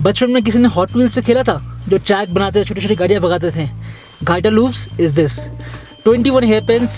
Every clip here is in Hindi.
बचपन में किसी ने हॉट व्हील्स से खेला था, जो ट्रैक बनाते थे, छोटी छोटी गाड़ियाँ भगाते थे? Gata Loops is this. 21 hairpins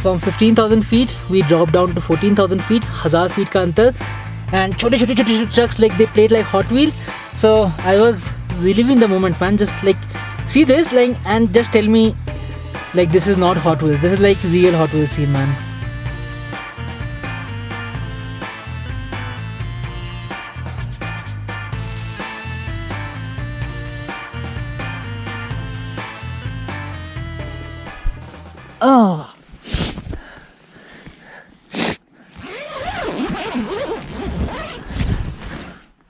from 15,000 feet. We dropped down to 14,000 feet, 1000 feet का अंतर. And छोटे छोटे trucks, like they played like Hot Wheel. So I was reliving the moment, man. Just like see this, like, and just tell me, like, this is not Hot Wheels. This is like real Hot Wheels scene, man.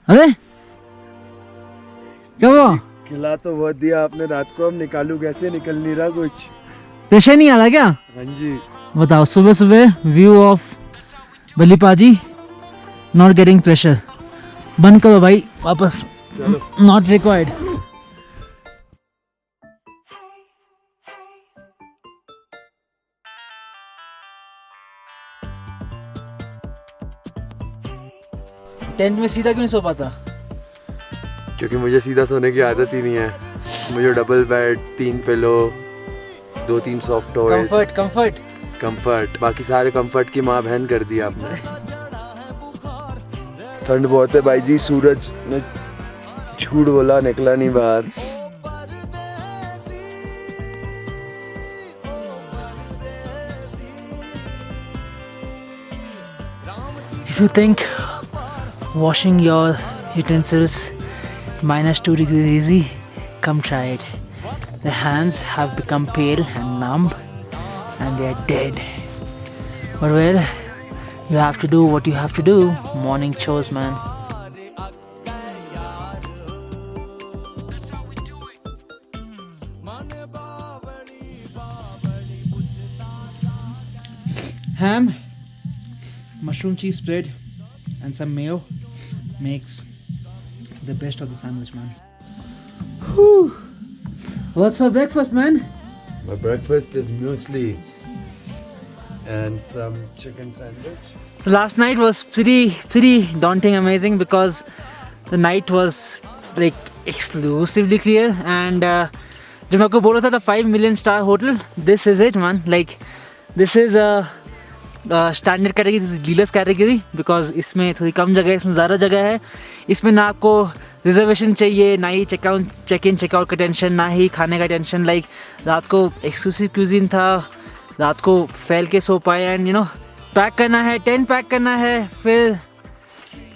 अरे क्या हुआ? खिला तो बहुत दिया आपने रात को, अब निकालू कैसे? निकल नहीं रहा कुछ। प्रेशर नहीं आ रहा क्या? हाँ जी। बताओ, सुबह सुबह व्यू ऑफ बलीपाजी, नॉट गेटिंग प्रेशर। बंद करो भाई, वापस। चलो, नॉट रिक्वायर्ड। टेंट में सीधा क्यों नहीं सो पाता? क्योंकि मुझे सीधा सोने की आदत ही नहीं है। मुझे double bed, 3 pillow, 2-3 soft toys. Comfort बाकी सारे कंफर्ट की माँ बहन कर दी आपने। ठंड बहुत है भाई जी, सूरज ने झूठ बोला, निकला नहीं बाहर। If you think washing your utensils -2 degrees easy, come try it. The hands have become pale and numb and they are dead. But well, you have to do what you have to do. Morning chores, man. Ham, mushroom cheese spread and some mayo makes the best of the sandwich, man. Whew. What's for breakfast, man? My breakfast is muesli and some chicken sandwich. So last night was pretty daunting, amazing, because the night was like exclusively clear, and जब मैं आपको बोल रहा था 5 million star hotel, this is it, man. Like this is a standard category, dealers category, because इसमें थोड़ी कम जगह है, इसमें ज़्यादा जगह है। इसमें ना आपको रिजर्वेशन चाहिए, ना ही चेक इन चेकआउट का टेंशन, ना ही खाने का टेंशन। लाइक रात को एक्सक्लूसिव क्यूजिन था, रात को फैल के सो पाए, एंड यू नो पैक करना है, टेंट पैक करना है, फिर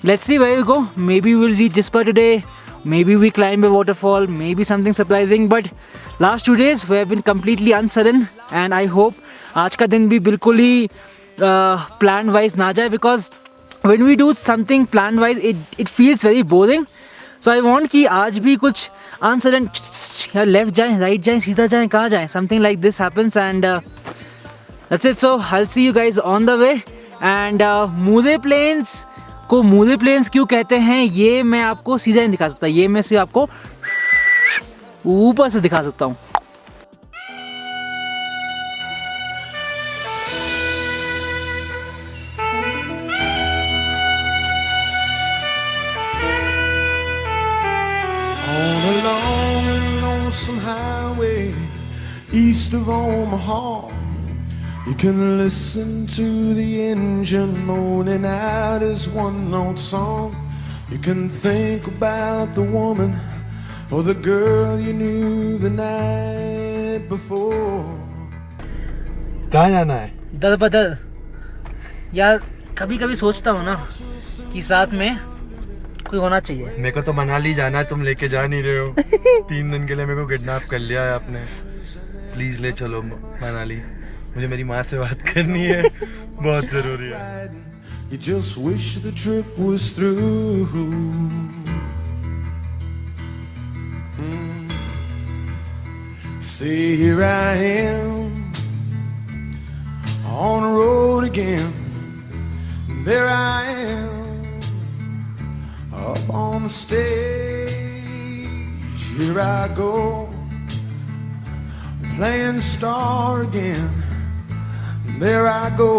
let's see where we go. Maybe will reach Jispa today, maybe we climb a waterfall, maybe something surprising, but last 2 days we have been completely uncertain, and I hope आज का दिन भी बिल्कुल ही प्लान वाइज ना जाए, because when we do something plan wise it feels very boring. So I want कि आज भी कुछ uncertain, या लेफ्ट जाए, राइट जाए, सीधा जाए, कहाँ जाए, something like this happens, and that's it. So I'll see you guys on the way. And More plains को मूरे प्लेन्स क्यों कहते हैं ये मैं आपको सीधा नहीं दिखा सकता, ये मैं सिर्फ आपको ऊपर से दिखा सकता हूँ। Highway east of Omaha, you can listen to the engine moaning out his one-note song. You can think about the woman or the girl you knew the night before. कहाँ जाना है? दर बदर यार, कभी कभी सोचता हूँ ना कि साथ में कोई होना चाहिए। मेरे को तो मनाली जाना है, तुम लेके जा नहीं रहे हो। 3 दिन के लिए मेरे को किडनैप कर लिया है आपने। प्लीज ले चलो मनाली, मुझे मेरी माँ से बात करनी है, बहुत जरूरी है। You just wish the trip was through. Say here I am on the road again. There I am up on the stage, here I go, playing star again, there I go.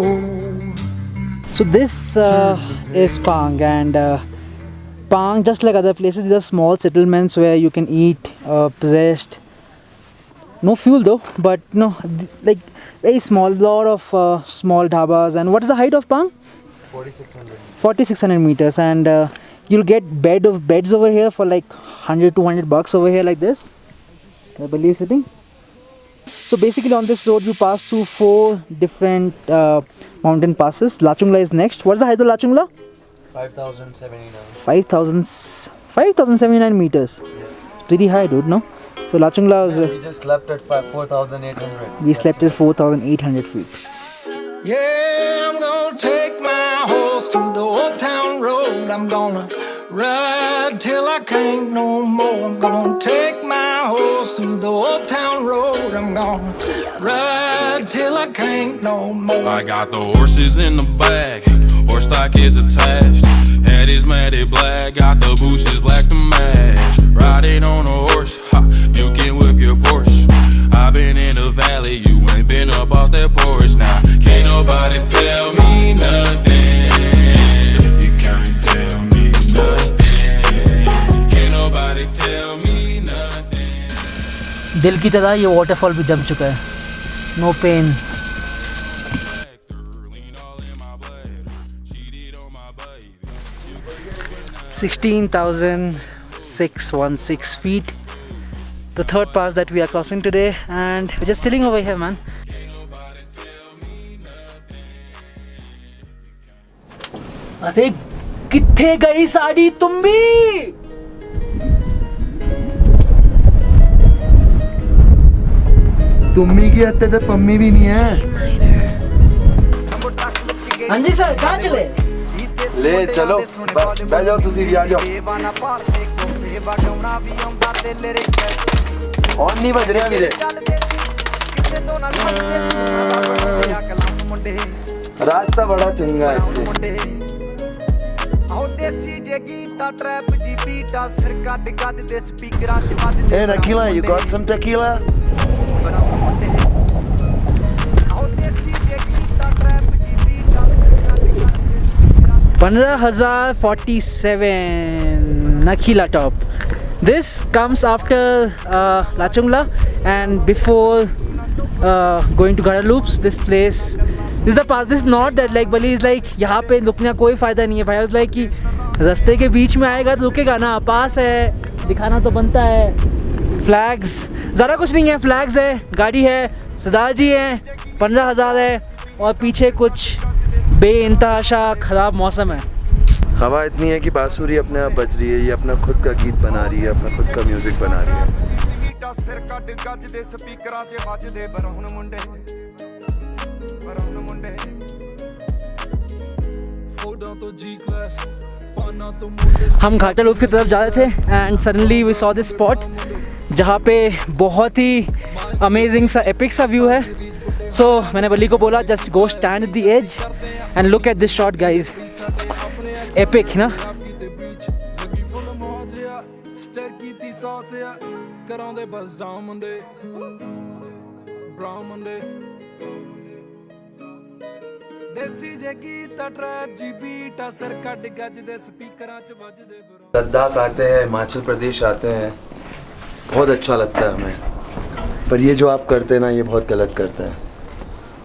So this is Pang, and Pang, just like other places, these are small settlements where you can eat, rest. No fuel though, but no, like very small, lot of small dhabas. And what is the height of Pang? 4600. 4600 meters, and you'll get beds over here for like 100-200 bucks over here like this. The belly is sitting. So basically on this road you pass through 4 different mountain passes. Lachungla is next. What's the height of Lachungla? 5,079 meters. Yeah. It's pretty high, dude, no? So Lachungla was... We just slept at 4,800. we slept at 4,800 feet. Yeah, I'm gonna take my horse to the old town road. I'm gonna ride till I can't no more. I'm gonna take my horse to the old town road. I'm gonna ride till I can't no more. I got the horses in the back, horse stock is attached. Head is matted black, got the bushes black to match. Riding on a horse, ha, you can whip your Porsche. I've been in the valley, you ain't been up off that porch. Now, can't nobody tell me nothing. You can't tell me nothing. Can't nobody tell me nothing. दिल की तरह ये waterfall भी जम चुका है. No pain. 16,616 feet. The third pass that we are crossing today, and we're just chilling over here, man. अरे किथे गई साड़ी तुम भी? तुम्मी की हत्ते तो पम्मी भी नहीं है. हाँ जी सर, कहाँ चले? ले चलो, बैठ जाओ तुसी भी आ जाओ. और नहीं बज रहे मेरे. रास्ता बड़ा चंगा है. Hey Nakila, you got some tequila? 15,047 Nakila top. This comes after Lachungla and before going to Gata Loops. This place, this is the pass. This is not that like Bali is like यहाँ पे रुकने का कोई फायदा नहीं है भाई. I was like कि रास्ते के बीच में आएगा तो रुकेगा ना. पास है, दिखाना तो बनता है. फ्लैग्स ज़्यादा कुछ नहीं है. फ्लैग्स है, गाड़ी है, सरदार जी है, 15,000 है और पीछे कुछ बेइंतहा ख़राब मौसम है. हवा इतनी है कि बांसुरी अपने आप बज रही है. ये अपना खुद का गीत बना रही है, अपना खुद का म्यूजिक बना रही है. हम घाटा लूप की तरफ जा रहे थे and suddenly we saw this spot जहाँ पे बहुत ही अमेजिंग सा एपिक सा व्यू है. सो मैंने बली को बोला just go stand at the edge and look at this shot guys. Epic ना. लद्दाख आते हैं, हिमाचल प्रदेश आते हैं, बहुत अच्छा लगता है हमें. पर ये जो आप करते हैं ना, ये बहुत गलत करते हैं.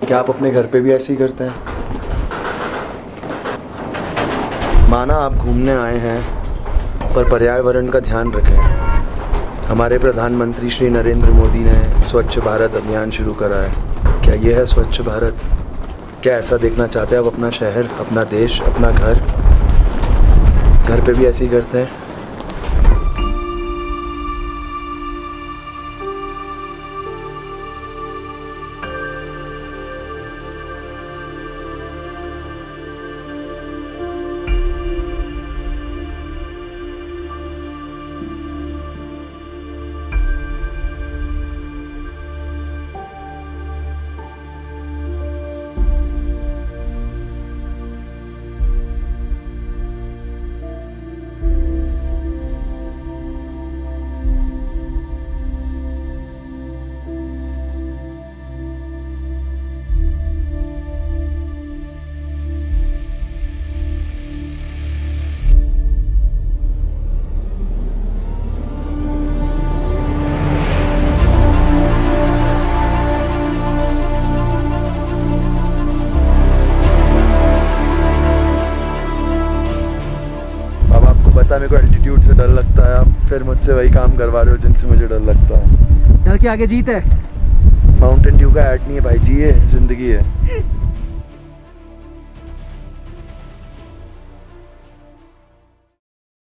क्या आप अपने घर पे भी ऐसे ही करते हैं? माना आप घूमने आए हैं, पर पर्यावरण का ध्यान रखें. हमारे प्रधानमंत्री श्री नरेंद्र मोदी ने स्वच्छ भारत अभियान शुरू करा है. क्या ये है स्वच्छ भारत? क्या ऐसा देखना चाहते हैं आप अपना शहर, अपना देश, अपना घर? घर पे भी ऐसे ही करते हैं. पता है मेरे को एल्टीट्यूड से डर लगता है, आप फिर मुझसे वही काम करवा रहे हो जिनसे मुझे डर लगता है। डर के आगे जीत है। माउंटेन ड्यू का ऐड नहीं है भाई जी, ये जिंदगी है।